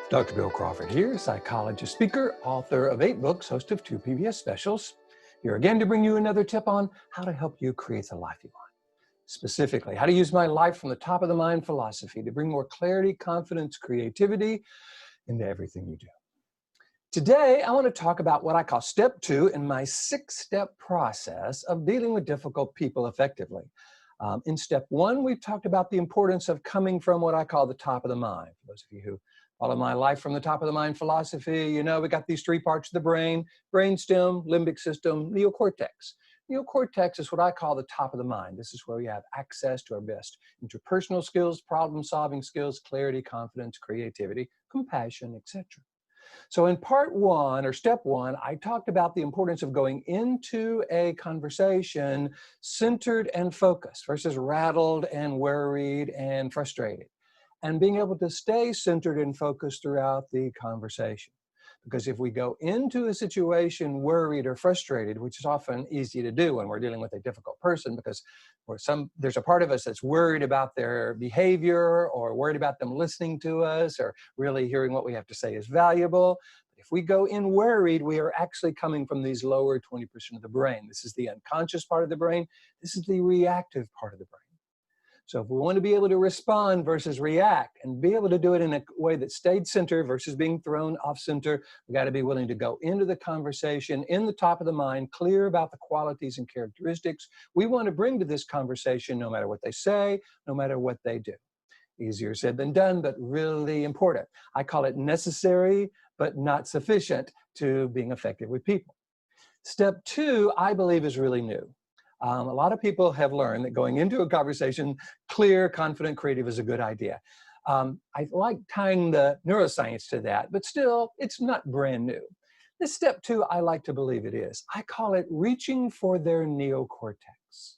Dr. Bill Crawford here, psychologist, speaker, author of 8 books, host of 2 PBS specials. Here again to bring you another tip on how to help you create the life you want. Specifically, how to use my life from the top of the mind philosophy to bring more clarity, confidence, creativity into everything you do. Today, I want to talk about what I call step 2 in my 6-step process of dealing with difficult people effectively. In step 1, we've talked about the importance of coming from what I call the top of the mind. For those of you who follow my life from the top of the mind philosophy, you know we got these 3 parts of the brain: brainstem, limbic system, neocortex. Neocortex is what I call the top of the mind. This is where we have access to our best interpersonal skills, problem-solving skills, clarity, confidence, creativity, compassion, etc. So in part 1, or step 1, I talked about the importance of going into a conversation centered and focused versus rattled and worried and frustrated, and being able to stay centered and focused throughout the conversation. Because if we go into a situation worried or frustrated, which is often easy to do when we're dealing with a difficult person, because there's a part of us that's worried about their behavior or worried about them listening to us or really hearing what we have to say is valuable. If we go in worried, we are actually coming from these lower 20% of the brain. This is the unconscious part of the brain. This is the reactive part of the brain. So if we want to be able to respond versus react and be able to do it in a way that stayed center versus being thrown off center, we got to be willing to go into the conversation in the top of the mind, clear about the qualities and characteristics we want to bring to this conversation, no matter what they say, no matter what they do. Easier said than done, but really important. I call it necessary, but not sufficient to being effective with people. Step 2, I believe, is really new. A lot of people have learned that going into a conversation, clear, confident, creative is a good idea. I like tying the neuroscience to that, but still, it's not brand new. This step 2, I like to believe it is. I call it reaching for their neocortex.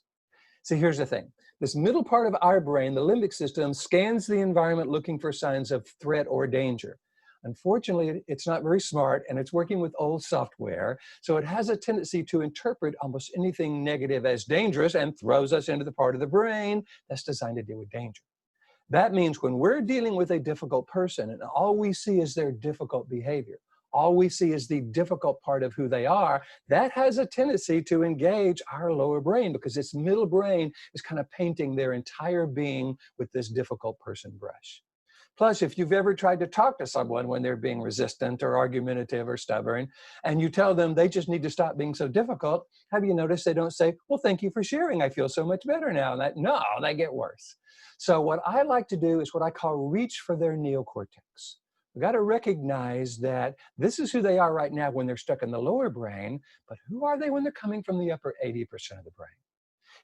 See, here's the thing. This middle part of our brain, the limbic system, scans the environment looking for signs of threat or danger. Unfortunately, it's not very smart, and it's working with old software, so it has a tendency to interpret almost anything negative as dangerous and throws us into the part of the brain that's designed to deal with danger. That means when we're dealing with a difficult person and all we see is their difficult behavior, all we see is the difficult part of who they are, that has a tendency to engage our lower brain because this middle brain is kind of painting their entire being with this difficult person brush. Plus, if you've ever tried to talk to someone when they're being resistant or argumentative or stubborn, and you tell them they just need to stop being so difficult, have you noticed they don't say, well, thank you for sharing, I feel so much better now? No, they get worse. So what I like to do is what I call reach for their neocortex. We've got to recognize that this is who they are right now when they're stuck in the lower brain, but who are they when they're coming from the upper 80% of the brain?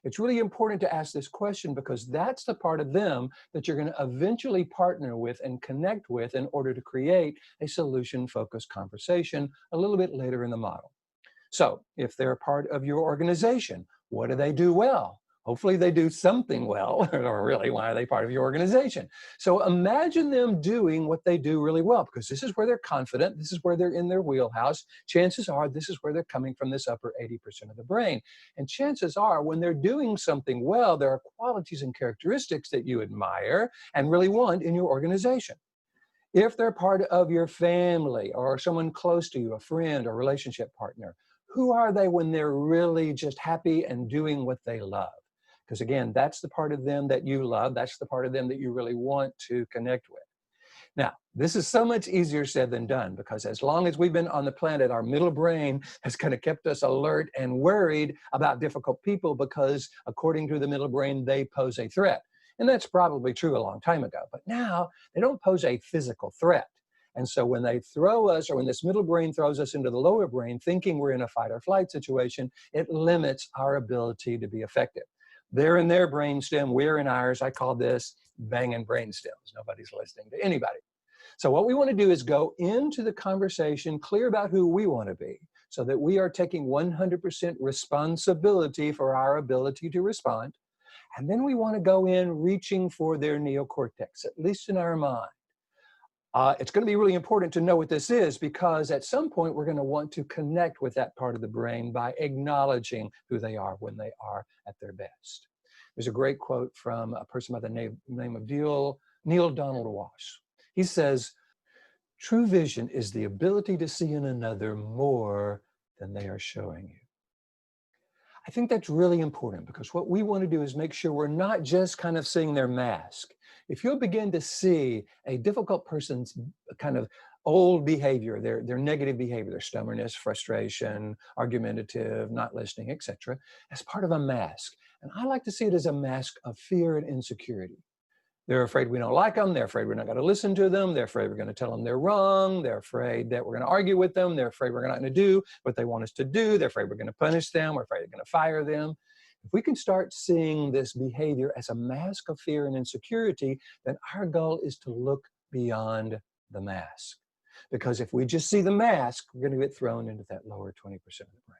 It's really important to ask this question because that's the part of them that you're going to eventually partner with and connect with in order to create a solution-focused conversation a little bit later in the model. So if they're a part of your organization, what do they do well? Hopefully they do something well, or really, why are they part of your organization? So imagine them doing what they do really well, because this is where they're confident, this is where they're in their wheelhouse. Chances are this is where they're coming from, this upper 80% of the brain. And chances are when they're doing something well, there are qualities and characteristics that you admire and really want in your organization. If they're part of your family or someone close to you, a friend or relationship partner, who are they when they're really just happy and doing what they love? Because again, that's the part of them that you love. That's the part of them that you really want to connect with. Now, this is so much easier said than done because as long as we've been on the planet, our middle brain has kind of kept us alert and worried about difficult people because according to the middle brain, they pose a threat. And that's probably true a long time ago. But now they don't pose a physical threat. And so when they throw us, or when this middle brain throws us into the lower brain, thinking we're in a fight or flight situation, it limits our ability to be effective. They're in their brainstem, we're in ours. I call this banging brainstems. Nobody's listening to anybody. So what we want to do is go into the conversation clear about who we want to be so that we are taking 100% responsibility for our ability to respond. And then we want to go in reaching for their neocortex, at least in our mind. It's going to be really important to know what this is because at some point we're going to want to connect with that part of the brain by acknowledging who they are when they are at their best. There's a great quote from a person by the name of Neil Donald Walsh. He says, True vision is the ability to see in another more than they are showing you. I think that's really important because what we want to do is make sure we're not just kind of seeing their mask. If you'll begin to see a difficult person's kind of old behavior, their negative behavior, their stubbornness, frustration, argumentative, not listening, etc., as part of a mask. And I like to see it as a mask of fear and insecurity. They're afraid we don't like them. They're afraid we're not going to listen to them. They're afraid we're going to tell them they're wrong. They're afraid that we're going to argue with them. They're afraid we're not going to do what they want us to do. They're afraid we're going to punish them. We're afraid we're going to fire them. If we can start seeing this behavior as a mask of fear and insecurity, then our goal is to look beyond the mask. Because if we just see the mask, we're going to get thrown into that lower 20% of the brain.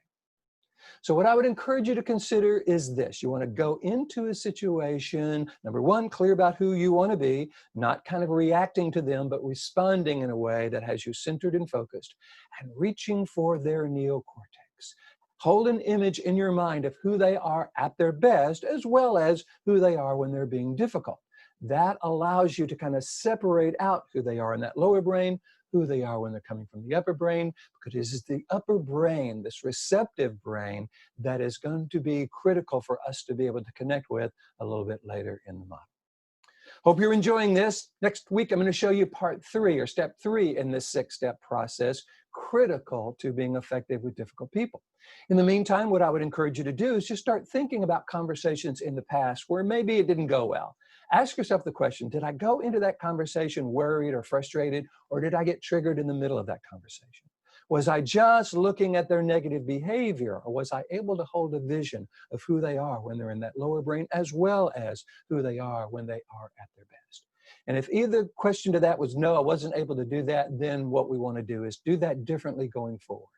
So what I would encourage you to consider is this. You want to go into a situation, number one, clear about who you want to be, not kind of reacting to them, but responding in a way that has you centered and focused, and reaching for their neocortex. Hold an image in your mind of who they are at their best, as well as who they are when they're being difficult. That allows you to kind of separate out who they are in that lower brain, who they are when they're coming from the upper brain, because it is the upper brain, this receptive brain, that is going to be critical for us to be able to connect with a little bit later in the model. Hope you're enjoying this. Next week, I'm going to show you part 3 or step 3 in this 6-step process, critical to being effective with difficult people. In the meantime, what I would encourage you to do is just start thinking about conversations in the past where maybe it didn't go well. Ask yourself the question, did I go into that conversation worried or frustrated, or did I get triggered in the middle of that conversation? Was I just looking at their negative behavior, or was I able to hold a vision of who they are when they're in that lower brain, as well as who they are when they are at their best? And if either question to that was no, I wasn't able to do that, then what we want to do is do that differently going forward.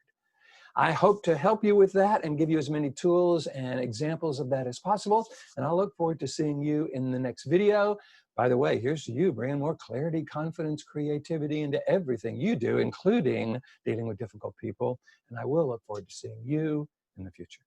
I hope to help you with that and give you as many tools and examples of that as possible. And I look forward to seeing you in the next video. By the way, here's to you bringing more clarity, confidence, creativity into everything you do, including dealing with difficult people. And I will look forward to seeing you in the future.